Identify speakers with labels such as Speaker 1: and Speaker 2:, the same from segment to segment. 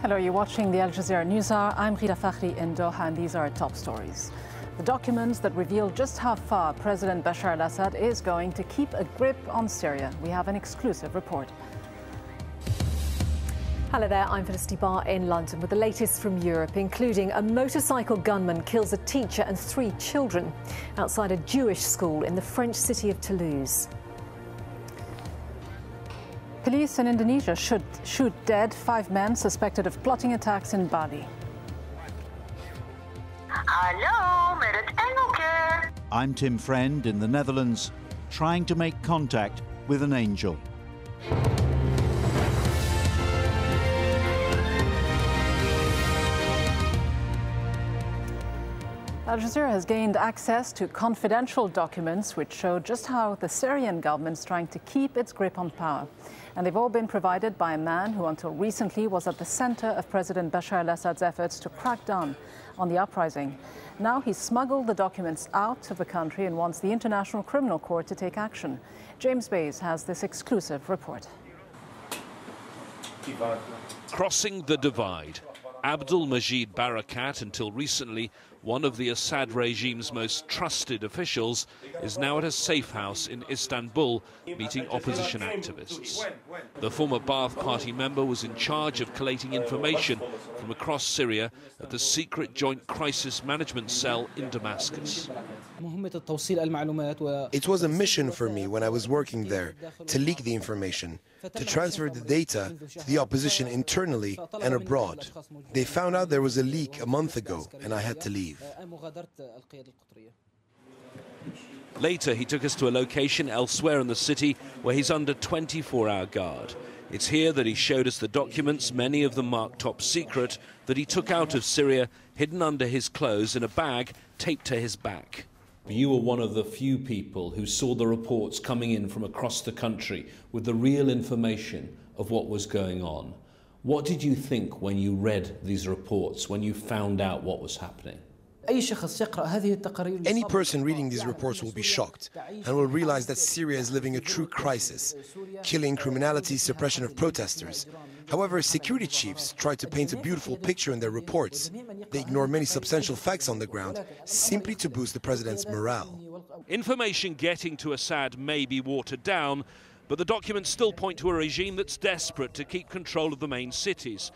Speaker 1: Hello, you're watching the Al Jazeera News Hour. I'm Rita Fakhri in Doha, and these are our top stories. The documents that reveal just how far President Bashar al-Assad is going to keep a grip on Syria. We have an exclusive report.
Speaker 2: Hello there, I'm Felicity Barr in London with the latest from Europe, including a motorcycle gunman kills a teacher and 3 children outside a Jewish school in the French city of Toulouse.
Speaker 1: Police in Indonesia should shoot dead 5 men suspected of plotting attacks in Bali.
Speaker 3: Hallo, met het Engelke.
Speaker 4: I'm Tim Friend in the Netherlands, trying to make contact with an angel.
Speaker 1: Al Jazeera has gained access to confidential documents which show just how the Syrian government is trying to keep its grip on power. And they've all been provided by a man who until recently was at the center of President Bashar al-Assad's efforts to crack down on the uprising. Now he's smuggled the documents out of the country and wants the International Criminal Court to take action. James Bays has this exclusive report.
Speaker 5: Crossing the divide. Abdul Majid Barakat, until recently one of the Assad regime's most trusted officials, is now at a safe house in Istanbul meeting opposition activists. The former Ba'ath Party member was in charge of collating information from across Syria at the secret Joint Crisis Management Cell in Damascus.
Speaker 6: It was a mission for me when I was working there to leak the information, to transfer the data to the opposition internally and abroad. They found out there was a leak a month ago and I had to leave.
Speaker 5: Later, he took us to a location elsewhere in the city where he's under 24-hour guard. It's here that he showed us the documents, many of them marked top secret, that he took out of Syria, hidden under his clothes in a bag taped to his back. You were one of the few people who saw the reports coming in from across the country with the real information of what was going on. What did you think when you read these reports, when you found out what was happening?
Speaker 6: Any person reading these reports will be shocked and will realize that Syria is living a true crisis, killing, criminality, suppression of protesters. However, security chiefs try to paint a beautiful picture in their reports. They ignore many substantial facts on the ground simply to boost the president's morale.
Speaker 5: Information getting to Assad may be watered down, but the documents still point to a regime that's desperate to keep control of the main cities.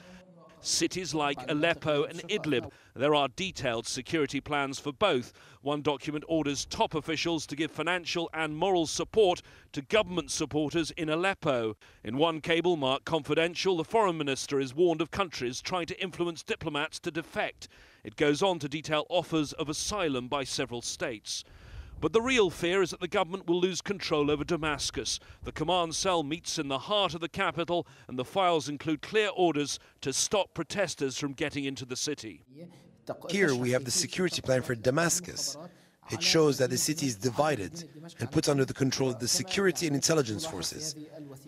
Speaker 5: Cities like Aleppo and Idlib, there are detailed security plans for both. One document orders top officials to give financial and moral support to government supporters in Aleppo. In one cable marked confidential, the foreign minister is warned of countries trying to influence diplomats to defect. It goes on to detail offers of asylum by several states. But the real fear is that the government will lose control over Damascus. The command cell meets in the heart of the capital, and the files include clear orders to stop protesters from getting into the city.
Speaker 6: Here we have the security plan for Damascus. It shows that the city is divided and put under the control of the security and intelligence forces.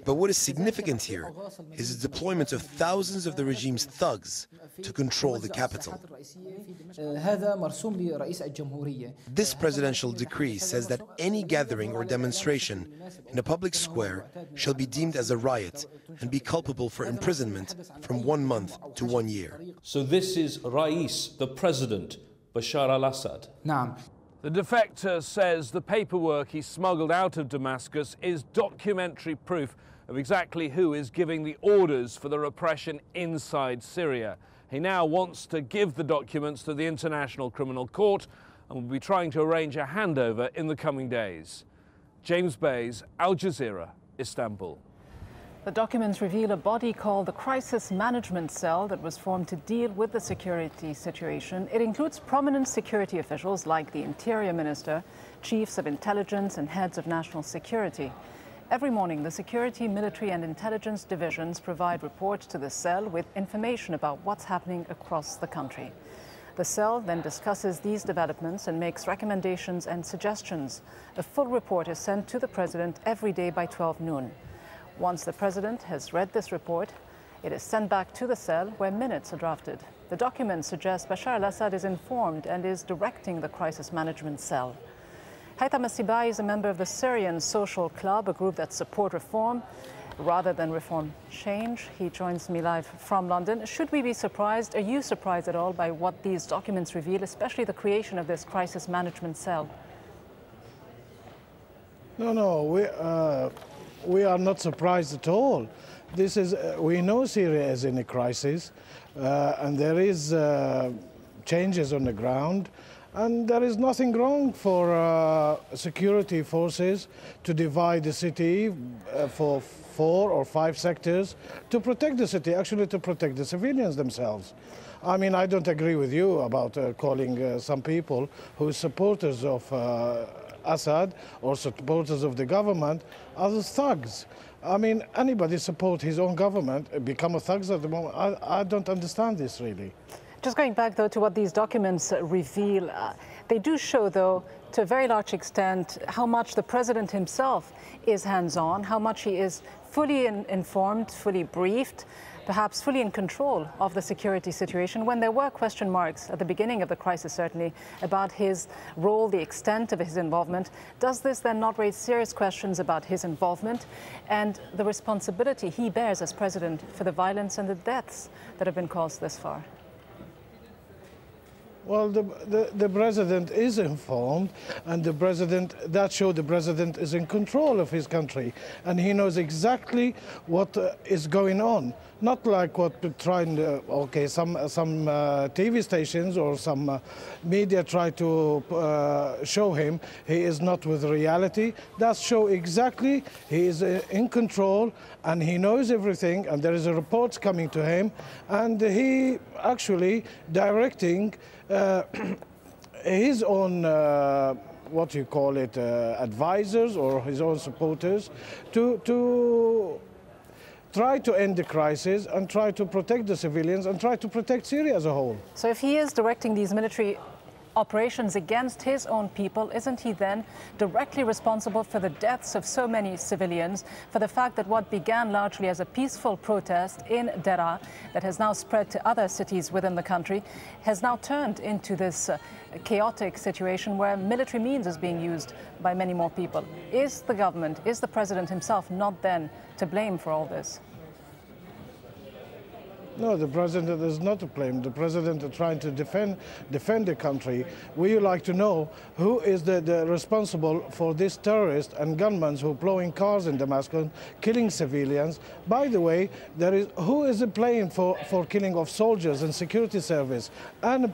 Speaker 6: But what is significant here is the deployment of thousands of the regime's thugs to control the capital. This presidential decree says that any gathering or demonstration in a public square shall be deemed as a riot and be culpable for imprisonment from 1 month to 1 year.
Speaker 5: So this is Rais, the president, Bashar al-Assad. The defector says the paperwork he smuggled out of Damascus is documentary proof of exactly who is giving the orders for the repression inside Syria. He now wants to give the documents to the International Criminal Court and will be trying to arrange a handover in the coming days. James Bays, Al Jazeera, Istanbul.
Speaker 1: The documents reveal a body called the Crisis Management Cell that was formed to deal with the security situation. It includes prominent security officials like the Interior Minister, chiefs of intelligence and heads of national security. Every morning, the security, military and intelligence divisions provide reports to the cell with information about what's happening across the country. The cell then discusses these developments and makes recommendations and suggestions. A full report is sent to the president every day by 12 noon. Once the president has read this report, it is sent back to the cell where minutes are drafted. The document suggests Bashar al-Assad is informed and is directing the crisis management cell. Haitham is a member of the Syrian Social Club, a group that supports reform. rather than reform change. He joins me live from London. Should we be surprised? Are you surprised at all by what these documents reveal, especially the creation of this crisis management cell?
Speaker 7: No, we are not surprised at all. This is, we know Syria is in a crisis, and there is changes on the ground, and there is nothing wrong for security forces to divide the city for 4 or 5 sectors to protect the city, actually to protect the civilians themselves. I mean, I don't agree with you about calling some people who are supporters of Assad or supporters of the government as thugs. I mean, anybody support his own government, become a thugs at the moment. I don't understand this really.
Speaker 1: Just going back, though, to what these documents reveal, they do show, though, to a very large extent, how much the president himself is hands-on, how much he is fully informed, fully briefed, perhaps fully in control of the security situation, when there were question marks at the beginning of the crisis, certainly, about his role, the extent of his involvement. Does this then not raise serious questions about his involvement and the responsibility he bears as president for the violence and the deaths that have been caused this far?
Speaker 7: Well, the president is informed, and that shows the president is in control of his country, and he knows exactly what is going on. Not like what some TV stations or some media try to show him. He is not with reality. That show exactly he is in control, and he knows everything, and there is a reports coming to him, and he actually directing his own advisors or his own supporters to try to end the crisis and try to protect the civilians and try to protect Syria as a whole.
Speaker 1: So if he is directing these military operations against his own people, isn't he then directly responsible for the deaths of so many civilians, for the fact that what began largely as a peaceful protest in Daraa that has now spread to other cities within the country has now turned into this chaotic situation where military means is being used by many more people? Is the government, is the president himself not then to blame for all this?
Speaker 7: No, the president is not to blame. The president is trying to defend the country. We would like to know who is the responsible for these terrorists and gunmen who are blowing cars in Damascus, killing civilians. By the way, who is playing for killing of soldiers and security service and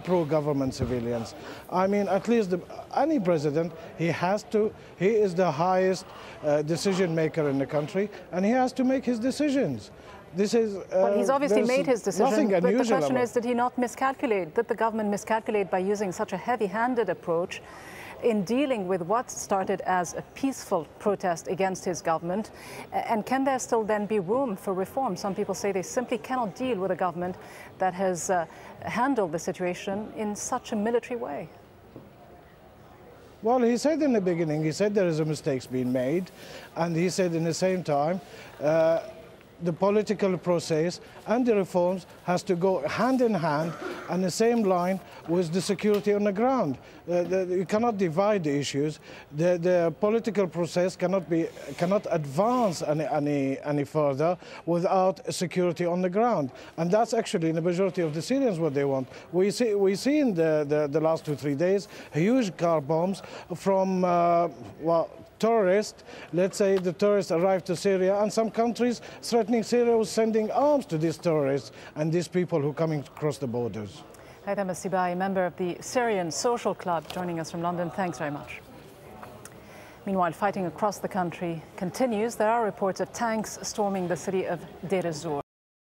Speaker 7: pro-government civilians? I mean, at least any president, he is the highest decision maker in the country, and he has to make his decisions.
Speaker 1: Well, he's obviously made his decision, but the question is, did he not miscalculate? Did the government miscalculate by using such a heavy-handed approach in dealing with what started as a peaceful protest against his government? And can there still then be room for reform? Some people say they simply cannot deal with a government that has handled the situation in such a military way.
Speaker 7: Well, he said in the beginning, he said there is a mistake being made, and he said in the same time, the political process and the reforms has to go hand in hand and the same line with the security on the ground. You cannot divide the issues. The political process cannot advance any further without security on the ground, and that's actually in the majority of the Syrians what they want. We see in the last 2-3 days huge car bombs from terrorists. Let's say the terrorists arrived to Syria, and some countries threatening Syria with sending arms to these terrorists and these people who are coming across the borders.
Speaker 1: Haitham Sibai, member of the Syrian Social Club, joining us from London. Thanks very much. Meanwhile, fighting across the country continues. There are reports of tanks storming the city of Deir ez-Zor.